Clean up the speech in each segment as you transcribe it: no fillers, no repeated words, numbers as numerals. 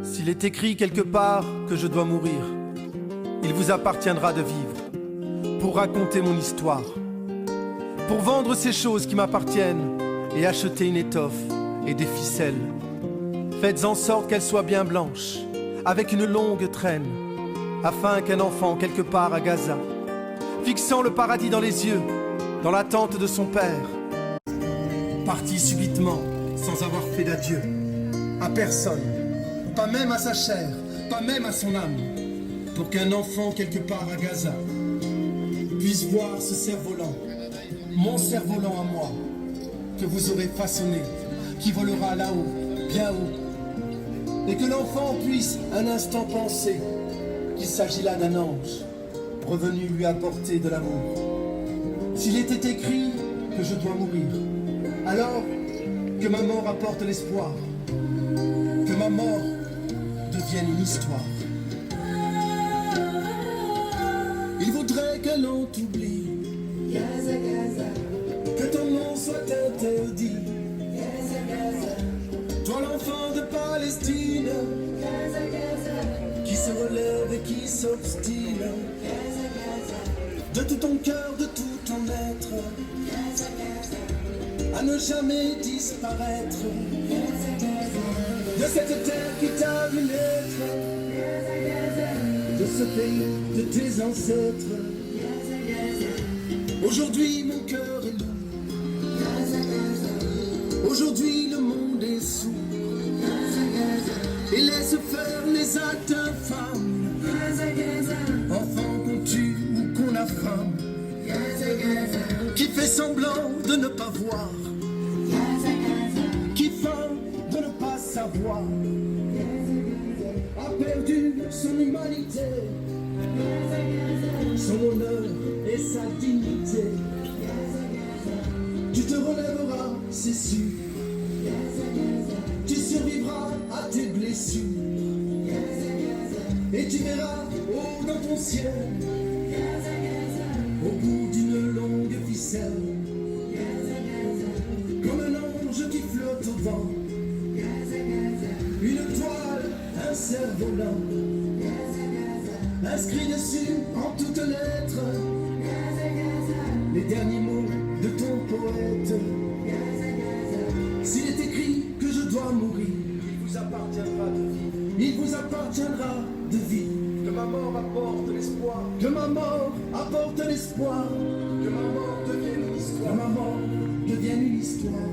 S'il est écrit quelque part que je dois mourir, il vous appartiendra de vivre pour raconter mon histoire, pour vendre ces choses qui m'appartiennent et acheter une étoffe et des ficelles. Faites en sorte qu'elles soient bien blanches, avec une longue traîne, afin qu'un enfant quelque part à Gaza, fixant le paradis dans les yeux, dans l'attente de son père, parti subitement, sans avoir fait d'adieu, à personne, pas même à sa chair, pas même à son âme, pour qu'un enfant quelque part à Gaza puisse voir ce cerf-volant, mon cerf-volant à moi, que vous aurez façonné, qui volera là-haut, bien haut, et que l'enfant puisse un instant penser qu'il s'agit là d'un ange, revenu lui apporter de l'amour. S'il était écrit que je dois mourir, alors que ma mort apporte l'espoir, que ma mort devienne une histoire. Il voudrait que l'on t'oublie, Gaza, Gaza, que ton nom soit interdit, Gaza, Gaza, toi l'enfant de Palestine, Gaza, Gaza, qui se relève et qui s'obstine, Gaza, Gaza, de tout ton cœur, de tout ton être, Gaza, Gaza, à ne jamais disparaître, Gaza, Gaza, de cette terre qui t'a vu naître, Gaza, Gaza, de ce pays de tes ancêtres. Aujourd'hui mon cœur est lourd, aujourd'hui le monde est sourd, et laisse faire les actes infâmes, enfants qu'on tue ou qu'on affame, qui fait semblant de ne pas voir, qui feint de ne pas savoir, a perdu son humanité, son honneur et sa dignité. Tu te relèveras, c'est sûr, tu survivras à tes blessures, et tu verras haut dans ton ciel, au bout d'une longue ficelle, comme un ange qui flotte au vent, une toile, un cerf-volant, inscrit dessus en toutes lettres les derniers mots de ton poète. S'il est écrit que je dois mourir, il vous appartiendra de vivre, il vous appartiendra de vivre, que ma mort apporte l'espoir, que ma mort apporte l'espoir, que ma mort devienne une histoire, que ma mort devienne une histoire.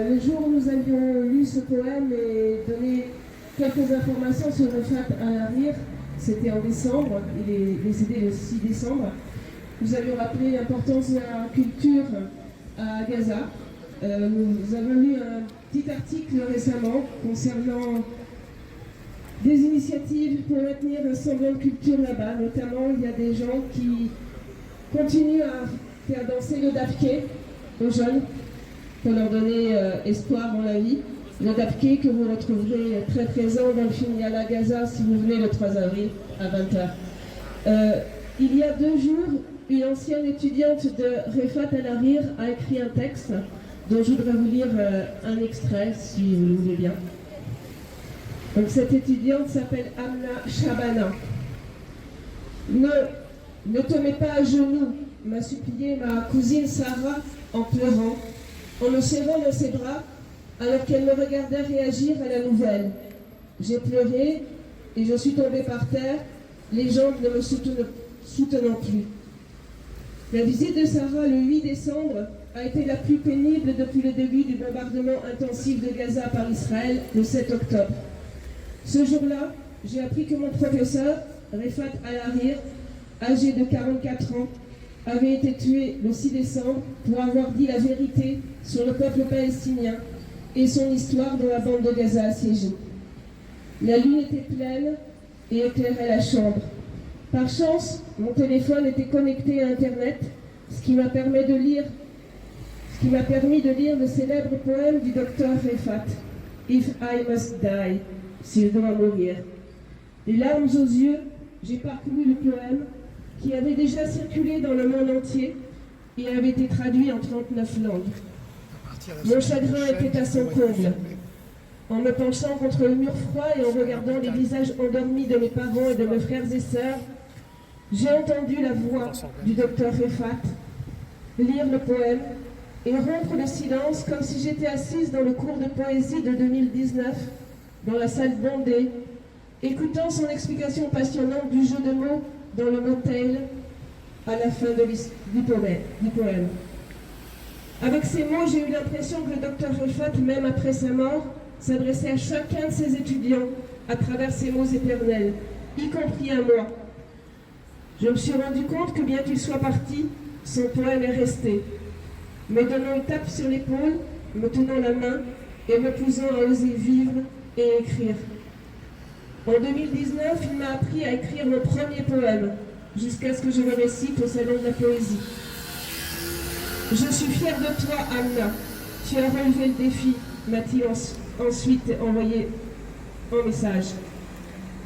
Le jour où nous avions lu ce poème et donné quelques informations sur Refat Al-Hariri, c'était en décembre, il est décédé le 6 décembre. Nous avions rappelé l'importance de la culture à Gaza. Nous avons lu un petit article récemment concernant des initiatives pour maintenir un semblant de culture là-bas. Notamment, il y a des gens qui continuent à faire danser le dafké aux jeunes pour leur donner espoir dans la vie. Le dafké que vous retrouverez très présent dans le film Yalla Gaza si vous venez le 3 avril à 20h. Il y a 2 jours, une ancienne étudiante de Refat Al-Hariri a écrit un texte dont je voudrais vous lire un extrait si vous le voulez bien. Donc cette étudiante s'appelle Amna Shabana. Ne te mets pas à genoux, m'a supplié ma cousine Sarah en pleurant, en me serrant dans ses bras, alors qu'elle me regardait réagir à la nouvelle. J'ai pleuré et je suis tombée par terre, les jambes ne me soutenant plus. La visite de Sarah le 8 décembre a été la plus pénible depuis le début du bombardement intensif de Gaza par Israël le 7 octobre. Ce jour-là, j'ai appris que mon professeur, Refat Al-Harir, âgé de 44 ans, avait été tué le 6 décembre pour avoir dit la vérité sur le peuple palestinien et son histoire dans la bande de Gaza assiégée. La lune était pleine et éclairait la chambre. Par chance, mon téléphone était connecté à Internet, ce qui m'a permis de lire le célèbre poème du docteur Refat, « If I must die », si je dois mourir. Les larmes aux yeux, j'ai parcouru le poème qui avait déjà circulé dans le monde entier et avait été traduit en 39 langues. Mon chagrin était à son comble. En me penchant contre le mur froid et en regardant les visages endormis de mes parents et de mes frères et sœurs, j'ai entendu la voix du docteur Refat lire le poème et rompre le silence comme si j'étais assise dans le cours de poésie de 2019, dans la salle bondée, écoutant son explication passionnante du jeu de mots dans le motel à la fin du poème. Avec ces mots, j'ai eu l'impression que le docteur Refat, même après sa mort, s'adressait à chacun de ses étudiants à travers ces mots éternels, y compris à moi. Je me suis rendu compte que bien qu'il soit parti, son poème est resté, me donnant une tape sur l'épaule, me tenant la main et me poussant à oser vivre et écrire. En 2019, il m'a appris à écrire mon premier poème, jusqu'à ce que je le récite au Salon de la Poésie. Je suis fière de toi, Amna. Tu as relevé le défi, m'a-t-il ensuite envoyé en message.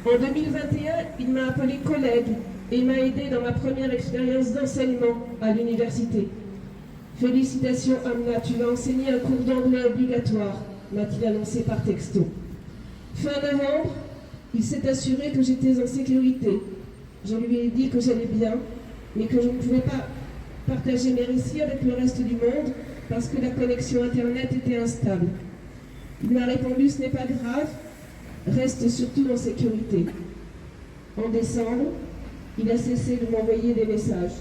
En 2021, il m'a appelé collègue et m'a aidé dans ma première expérience d'enseignement à l'université. Félicitations, Amna, tu vas enseigner un cours d'anglais obligatoire, m'a-t-il annoncé par texto. Fin novembre, il s'est assuré que j'étais en sécurité. Je lui ai dit que j'allais bien, mais que je ne pouvais pas partager mes récits avec le reste du monde parce que la connexion Internet était instable. Il m'a répondu « ce n'est pas grave, reste surtout en sécurité ». En décembre, il a cessé de m'envoyer des messages.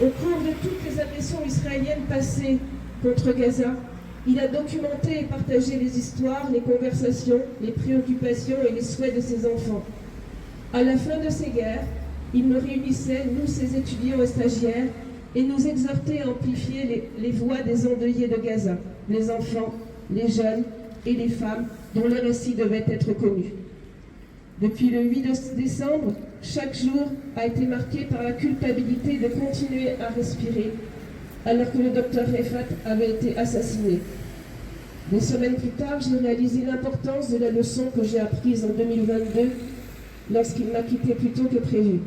Au cours de toutes les agressions israéliennes passées contre Gaza, il a documenté et partagé les histoires, les conversations, les préoccupations et les souhaits de ses enfants. À la fin de ces guerres, il me réunissait, nous ses étudiants et stagiaires, et nous exhortait à amplifier les voix des endeuillés de Gaza, les enfants, les jeunes et les femmes dont les récits devaient être connus. Depuis le 8 décembre, chaque jour a été marqué par la culpabilité de continuer à respirer, alors que le docteur Refat avait été assassiné. Des semaines plus tard, j'ai réalisé l'importance de la leçon que j'ai apprise en 2022 lorsqu'il m'a quitté plus tôt que prévu.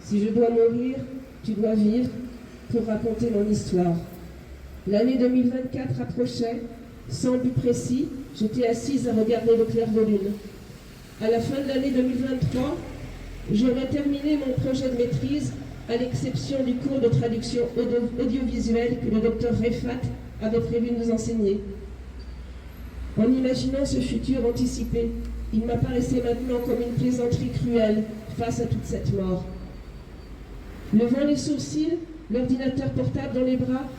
Si je dois mourir, tu dois vivre pour raconter mon histoire. L'année 2024 approchait, sans but précis, j'étais assise à regarder le clair de lune. À la fin de l'année 2023, j'aurais terminé mon projet de maîtrise, à l'exception du cours de traduction audiovisuelle que le docteur Refat avait prévu de nous enseigner. En imaginant ce futur anticipé, il m'apparaissait maintenant comme une plaisanterie cruelle face à toute cette mort. Levant les sourcils, l'ordinateur portable dans les bras,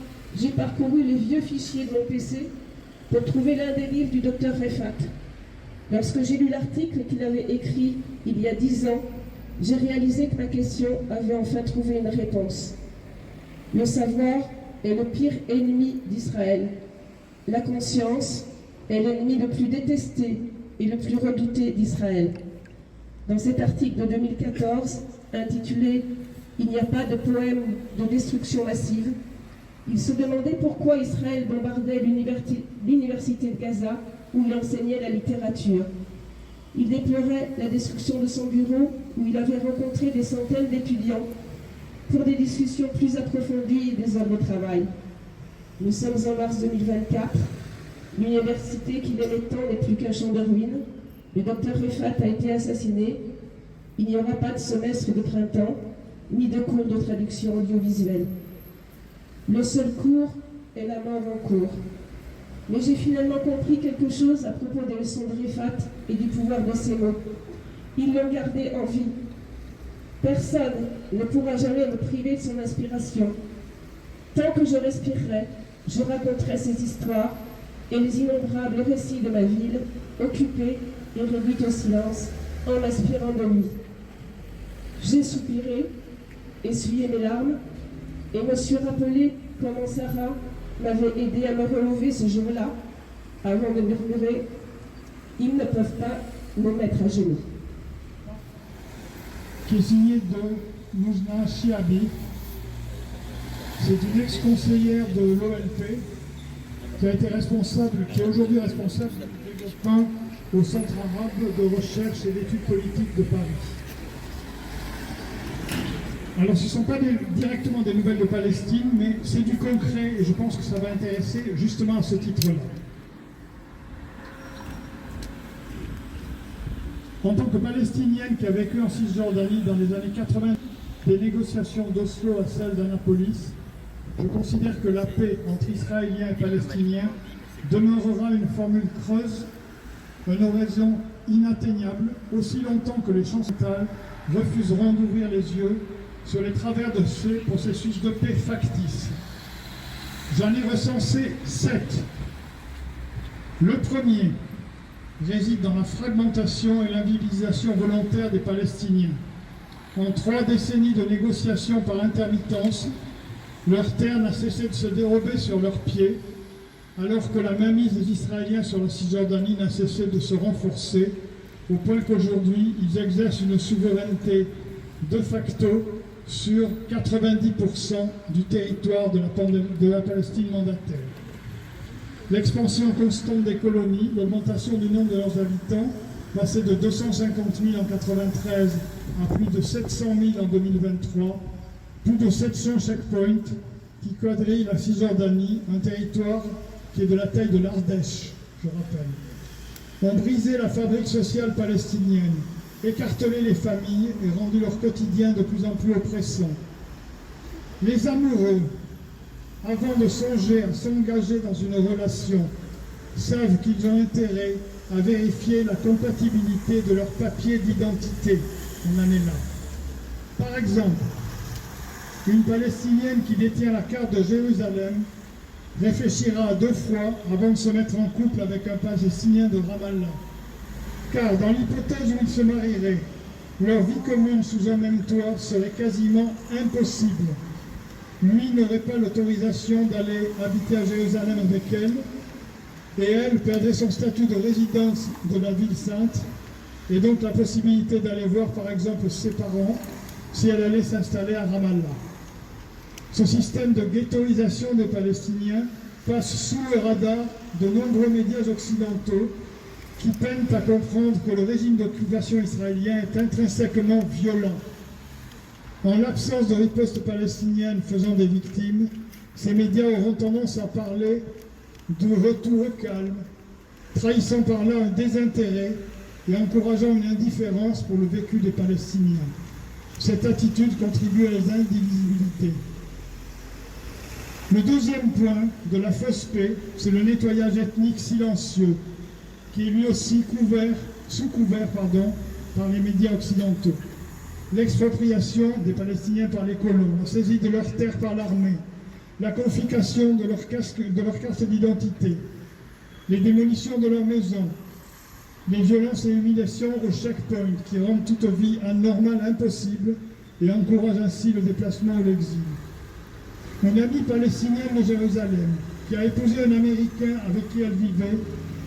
j'ai parcouru les vieux fichiers de mon PC pour trouver l'un des livres du docteur Refat. Lorsque j'ai lu l'article qu'il avait écrit il y a 10 ans, j'ai réalisé que ma question avait enfin trouvé une réponse. Le savoir est le pire ennemi d'Israël. La conscience est l'ennemi le plus détesté et le plus redouté d'Israël. Dans cet article de 2014, intitulé « Il n'y a pas de poème de destruction massive », il se demandait pourquoi Israël bombardait l'université de Gaza où il enseignait la littérature. Il déplorait la destruction de son bureau où il avait rencontré des centaines d'étudiants pour des discussions plus approfondies et des heures de travail. Nous sommes en mars 2024. L'université qui l'aimait tant n'est plus qu'un champ de ruines. Le docteur Rifat a été assassiné. Il n'y aura pas de semestre de printemps, ni de cours de traduction audiovisuelle. Le seul cours est la mort en cours. Mais j'ai finalement compris quelque chose à propos des leçons de Rifat et du pouvoir de ses mots. Ils l'ont gardé en vie. Personne ne pourra jamais me priver de son inspiration. Tant que je respirerai, je raconterai ces histoires et les innombrables récits de ma ville, occupée et réduite au silence, en m'inspirant de lui. J'ai soupiré, essuyé mes larmes, et me suis rappelé comment Sarah m'avait aidé à me relever ce jour-là, avant de murmurer « Ils ne peuvent pas me mettre à genoux ». Qui est signé de Mouzna Chiabi. C'est une ex-conseillère de l'OLP qui a été responsable, qui est aujourd'hui responsable du développement au Centre arabe de recherche et d'études politiques de Paris. Alors ce ne sont pas directement des nouvelles de Palestine, mais c'est du concret et je pense que ça va intéresser justement à ce titre-là. En tant que Palestinienne qui a vécu en Cisjordanie dans les années 80, des négociations d'Oslo à celles d'Annapolis, je considère que la paix entre Israéliens et Palestiniens demeurera une formule creuse, un horizon inatteignable, aussi longtemps que les chancelleries refuseront d'ouvrir les yeux sur les travers de ce processus de paix factice. J'en ai recensé 7. Le premier réside dans la fragmentation et l'invibilisation volontaire des Palestiniens. En 3 décennies de négociations par intermittence, leur terre n'a cessé de se dérober sur leurs pieds, alors que la mainmise des Israéliens sur la Cisjordanie n'a cessé de se renforcer, au point qu'aujourd'hui, ils exercent une souveraineté de facto sur 90% du territoire de la Palestine mandataire. L'expansion constante des colonies, l'augmentation du nombre de leurs habitants, passé de 250 000 en 1993 à plus de 700 000 en 2023, plus de 700 checkpoints qui quadrillent la Cisjordanie, un territoire qui est de la taille de l'Ardèche, je rappelle, ont brisé la fabrique sociale palestinienne, écartelé les familles et rendu leur quotidien de plus en plus oppressant. Les amoureux, avant de songer à s'engager dans une relation, savent qu'ils ont intérêt à vérifier la compatibilité de leur papier d'identité. On en est là. Par exemple, une Palestinienne qui détient la carte de Jérusalem réfléchira à 2 fois avant de se mettre en couple avec un Palestinien de Ramallah. Car dans l'hypothèse où ils se marieraient, leur vie commune sous un même toit serait quasiment impossible. Lui n'aurait pas l'autorisation d'aller habiter à Jérusalem avec elle, et elle perdrait son statut de résidence de la ville sainte, et donc la possibilité d'aller voir par exemple ses parents si elle allait s'installer à Ramallah. Ce système de ghettoisation des Palestiniens passe sous le radar de nombreux médias occidentaux qui peinent à comprendre que le régime d'occupation israélien est intrinsèquement violent. En l'absence de riposte palestinienne faisant des victimes, ces médias auront tendance à parler de retour au calme, trahissant par là un désintérêt et encourageant une indifférence pour le vécu des Palestiniens. Cette attitude contribue à les indivisibilités. Le deuxième point de la fausse paix, c'est le nettoyage ethnique silencieux, qui est lui aussi sous couvert par les médias occidentaux. L'expropriation des Palestiniens par les colons, la saisie de leurs terres par l'armée, la confiscation de leur carte d'identité, les démolitions de leurs maisons, les violences et humiliations au checkpoint qui rendent toute vie anormale impossible et encouragent ainsi le déplacement ou l'exil. Mon amie palestinienne de Jérusalem, qui a épousé un Américain avec qui elle vivait,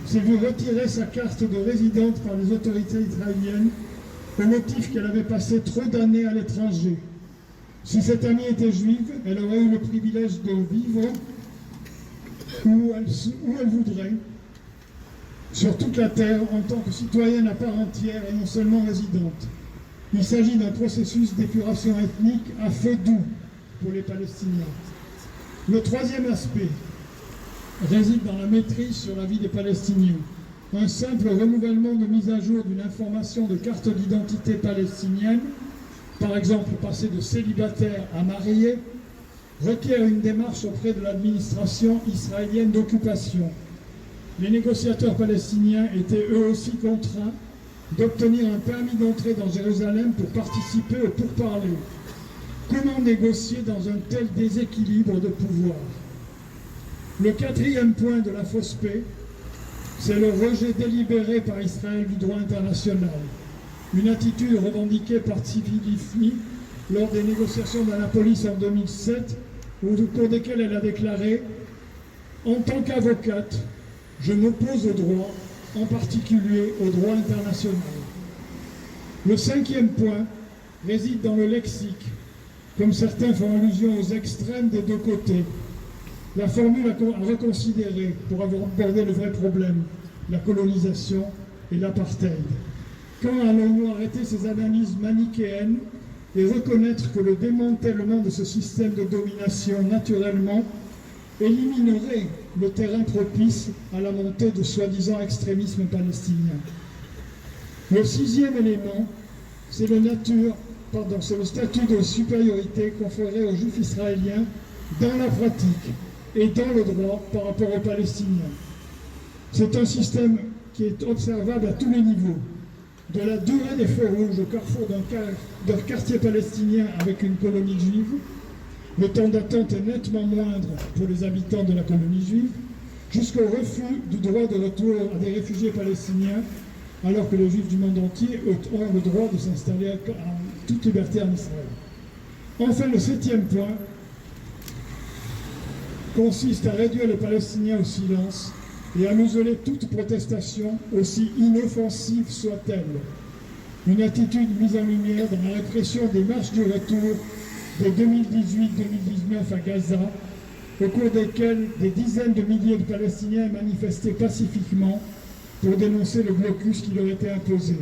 s'est vue retirer sa carte de résidente par les autorités israéliennes au motif qu'elle avait passé trop d'années à l'étranger. Si cette amie était juive, elle aurait eu le privilège de vivre où elle voudrait, sur toute la terre, en tant que citoyenne à part entière et non seulement résidente. Il s'agit d'un processus d'épuration ethnique à feu doux pour les Palestiniens. Le troisième aspect réside dans la maîtrise sur la vie des Palestiniens. Un simple renouvellement de mise à jour d'une information de carte d'identité palestinienne, par exemple passer de célibataire à marié, requiert une démarche auprès de l'administration israélienne d'occupation. Les négociateurs palestiniens étaient eux aussi contraints d'obtenir un permis d'entrée dans Jérusalem pour participer aux pourparlers. Comment négocier dans un tel déséquilibre de pouvoir? Le quatrième point de la fausse paix, c'est le rejet délibéré par Israël du droit international. Une attitude revendiquée par Tzipi Livni lors des négociations d'Annapolis en 2007, au cours desquelles elle a déclaré « En tant qu'avocate, je m'oppose au droit, en particulier au droit international. » Le cinquième point réside dans le lexique, comme certains font allusion aux extrêmes des deux côtés. La formule à reconsidérer pour avoir abordé le vrai problème, la colonisation et l'apartheid. Quand allons-nous arrêter ces analyses manichéennes et reconnaître que le démantèlement de ce système de domination naturellement éliminerait le terrain propice à la montée de soi-disant extrémisme palestinien? Le sixième élément, c'est le statut de supériorité conféré aux Juifs israéliens dans la pratique et dans le droit par rapport aux Palestiniens. C'est un système qui est observable à tous les niveaux, de la durée des feux rouges au carrefour d'un quartier palestinien avec une colonie juive. Le temps d'attente est nettement moindre pour les habitants de la colonie juive, jusqu'au refus du droit de retour à des réfugiés palestiniens, alors que les Juifs du monde entier ont le droit de s'installer à toute liberté en Israël. Enfin, le septième point consiste à réduire les Palestiniens au silence et à museler toute protestation, aussi inoffensive soit-elle. Une attitude mise en lumière dans la répression des marches du retour de 2018-2019 à Gaza, au cours desquelles des dizaines de milliers de Palestiniens manifestaient pacifiquement pour dénoncer le blocus qui leur était imposé.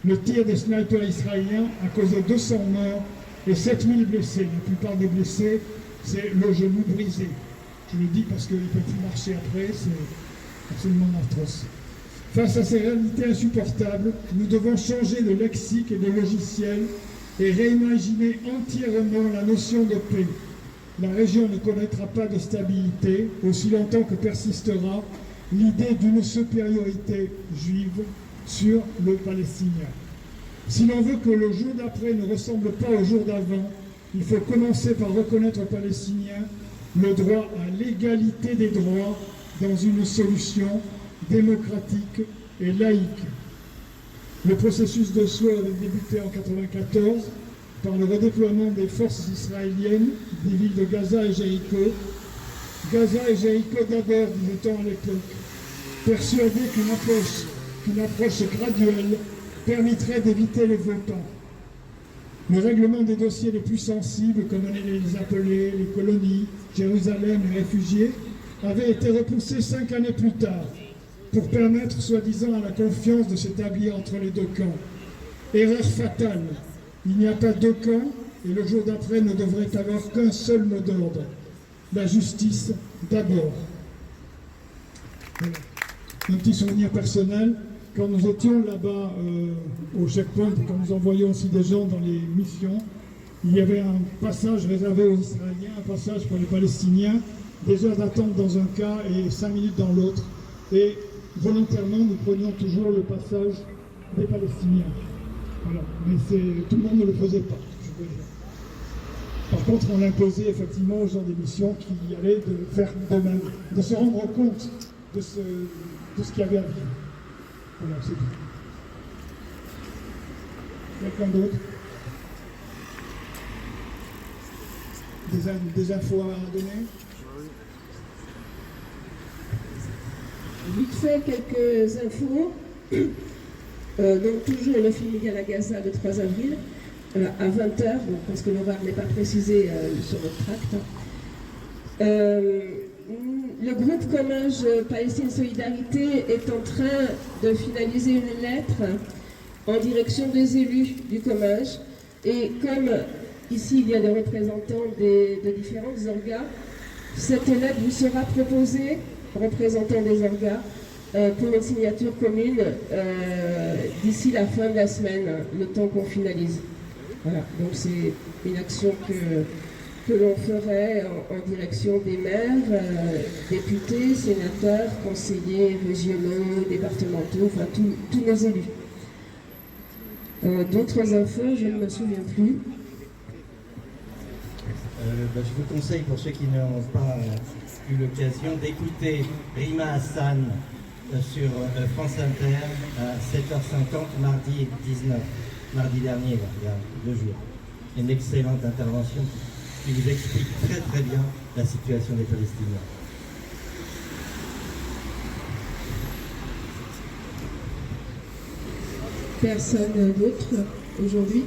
Le tir des snipers israéliens a causé 200 morts et 7000 blessés. La plupart des blessés, c'est le genou brisé. Je le dis parce qu'ils ne peuvent plus marcher après, c'est absolument atroce. Face à ces réalités insupportables, nous devons changer de lexique et de logiciel et réimaginer entièrement la notion de paix. La région ne connaîtra pas de stabilité aussi longtemps que persistera l'idée d'une supériorité juive sur le palestinien. Si l'on veut que le jour d'après ne ressemble pas au jour d'avant, il faut commencer par reconnaître aux Palestiniens le droit à l'égalité des droits dans une solution démocratique et laïque. Le processus d'Oslo avait débuté en 1994 par le redéploiement des forces israéliennes des villes de Gaza et Jéricho. Gaza et Jéricho d'abord, disait-on à l'époque, persuadés qu'une approche graduelle permettrait d'éviter les votants. Le règlement des dossiers les plus sensibles, comme on les appelait, les colonies, Jérusalem, les réfugiés, avait été repoussé 5 années plus tard, pour permettre, soi-disant, à la confiance de s'établir entre les deux camps. Erreur fatale, il n'y a pas deux camps, et le jour d'après ne devrait avoir qu'un seul mot d'ordre, la justice d'abord. Voilà. Un petit souvenir personnel, quand nous étions là-bas au checkpoint, quand nous envoyions aussi des gens dans les missions, il y avait un passage réservé aux Israéliens, un passage pour les Palestiniens, des heures d'attente dans un cas et 5 minutes dans l'autre. Et volontairement, nous prenions toujours le passage des Palestiniens. Voilà. Mais tout le monde ne le faisait pas, je veux dire. Par contre, on imposait effectivement aux gens des missions qui allaient de faire de même, de se rendre compte de ce qu'il y avait à vivre. Voilà, c'est tout. Quelqu'un d'autre? Des infos à donner? Vite fait, quelques infos. Donc toujours le film Égal à Gaza le 3 avril à 20h, parce que l'horaire n'est pas précisé sur notre tract. Le groupe Comminges Palestine Solidarité est en train de finaliser une lettre en direction des élus du Comminges. Et comme ici il y a des représentants de différentes orgas, cette lettre vous sera proposée, représentant des orgas, pour une signature commune d'ici la fin de la semaine, le temps qu'on finalise. Voilà, donc c'est une action que l'on ferait en direction des maires, députés, sénateurs, conseillers régionaux, départementaux, enfin tous nos élus. D'autres infos, je ne me souviens plus. Je vous conseille, pour ceux qui n'ont pas eu l'occasion, d'écouter Rima Hassan sur France Inter à 7h50, mardi 19, mardi dernier, il y a 2 jours. Une excellente intervention qui vous explique très très bien la situation des Palestiniens. Personne d'autre aujourd'hui ?